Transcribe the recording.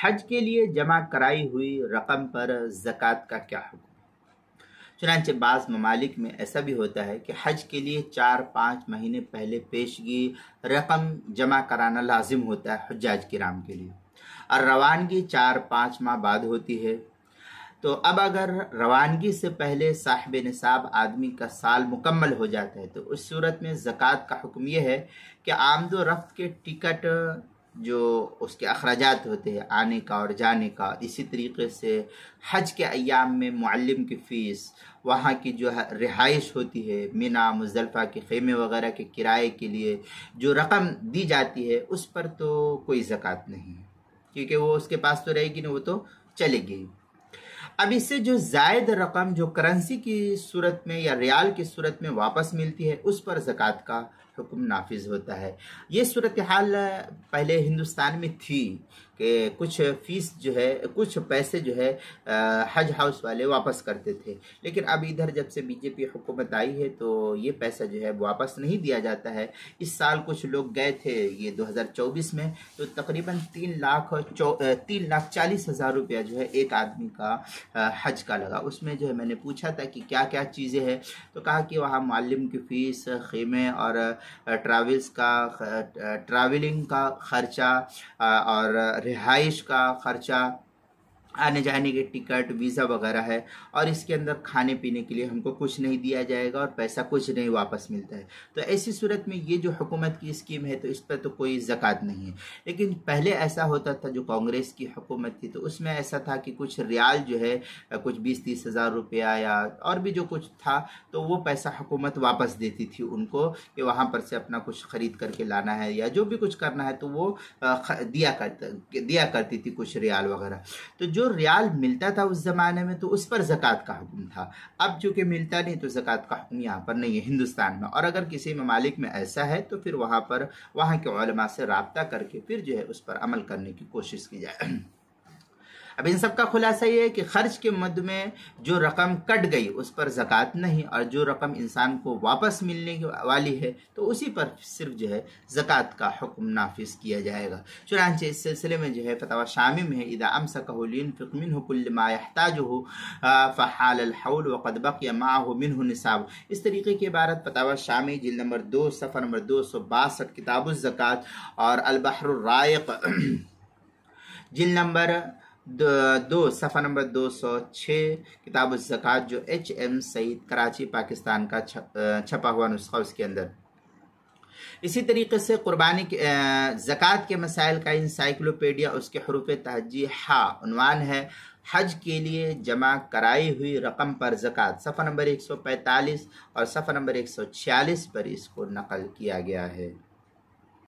حج کے لیے جمع کرائی ہوئی رقم پر زکوٰۃ کا کیا حکم؟ چنانچہ بعض ممالک میں ایسا بھی ہوتا ہے کہ حج کے لیے 4-5 مہینے پہلے پیشگی رقم جمع کرانا لازم ہوتا ہے حجاج کرام کے لیے، اور روانگی 4-5 ماہ بعد ہوتی ہے۔ تو اب اگر روانگی سے پہلے صاحب نصاب آدمی کا سال مکمل ہو جاتا ہے تو اس صورت میں زکوٰۃ کا حکم یہ ہے کہ آمد و رفت کے ٹکٹ، جو اس کے اخراجات ہوتے ہیں آنے کا اور جانے کا، اسی طریقے سے حج کے ایام میں معلم کی فیس، وہاں کی جو رہائش ہوتی ہے، مینا مزدلفہ کے خیمے وغیرہ کے کرائے کے لیے جو رقم دی جاتی ہے اس پر تو کوئی زکوٰۃ نہیں ہے، کیونکہ وہ اس کے پاس تو رہے گی نہیں، وہ تو چلے گی۔ اب اس سے جو زائد رقم جو کرنسی کی صورت میں یا ریال کی صورت میں واپس ملتی ہے اس پر زکوٰۃ کا حکم نافذ ہوتا ہے۔ یہ صورتحال پہلے ہندوستان میں تھی کہ کچھ فیس جو ہے، کچھ پیسے جو ہے حج ہاؤس والے واپس کرتے تھے، لیکن اب ادھر جب سے بی جے پی حکومت آئی ہے تو یہ پیسہ جو ہے واپس نہیں دیا جاتا ہے۔ اس سال کچھ لوگ گئے تھے یہ 2024 میں، تو تقریباً 3,40,000 روپیہ جو ہے ایک آدمی کا حج کا لگا۔ اس میں جو ہے میں نے پوچھا تھا کہ کیا کیا چیزیں ہیں، تو کہا کہ وہاں معلم کی فیس، خیمے اور ٹراولنگ کا خرچہ اور رہائش کا خرچہ، آنے جانے کے ٹکٹ، ویزا وغیرہ ہے، اور اس کے اندر کھانے پینے کے لیے ہم کو کچھ نہیں دیا جائے گا اور پیسہ کچھ نہیں واپس ملتا ہے۔ تو ایسی صورت میں یہ جو حکومت کی اسکیم ہے تو اس پر تو کوئی زکوٰۃ نہیں ہے۔ لیکن پہلے ایسا ہوتا تھا، جو کانگریس کی حکومت تھی تو اس میں ایسا تھا کہ کچھ ریال جو ہے کچھ 20-30 ہزار روپیہ یا اور بھی جو کچھ تھا تو وہ پیسہ حکومت واپس دیتی تھی ان کو، کہ وہاں پر سے اپنا کچھ خرید کر کے لانا ہے یا جو بھی کچھ کرنا ہے تو وہ دیا کرتی تھی کچھ ریال وغیرہ۔ تو جو ریال ملتا تھا اس زمانے میں تو اس پر زکوٰۃ کا حکم تھا۔ اب چونکہ ملتا نہیں تو زکوٰۃ کا حکم یہاں پر نہیں ہے ہندوستان میں، اور اگر کسی ممالک میں ایسا ہے تو پھر وہاں کے علماء سے رابطہ کر کے پھر جو ہے اس پر عمل کرنے کی کوشش کی جائے۔ اب ان سب کا خلاصہ یہ ہے کہ خرچ کے مد میں جو رقم کٹ گئی اس پر زکوٰۃ نہیں، اور جو رقم انسان کو واپس ملنے والی ہے تو اسی پر صرف جو ہے زکوٰۃ کا حکم نافذ کیا جائے گا۔ چنانچہ اس سلسلے میں جو ہے فتاوی شامی میں ہے اذا امسکہ لینفق منہ کل ما یحتاجہ فحال الحول وقد بقی معہ منہ نصاب، اس طریقے کی عبارت فتاوی شامی جلد نمبر 2 صفحہ نمبر 262 کتاب الزکوٰۃ، اور البحر الرائق جلد نمبر 2 صفحہ نمبر 206 کتاب الزکوٰۃ، جو HM سعید کراچی پاکستان کا چھپا ہوا نسخہ اس کے اندر۔ اسی طریقے سے قربانی زکوٰۃ کے مسائل کا انسائکلوپیڈیا، اس کے حروف تہجی ہا، عنوان ہے حج کے لیے جمع کرائی ہوئی رقم پر زکوٰۃ، صفحہ نمبر 145 اور صفحہ نمبر 146 پر اس کو نقل کیا گیا ہے۔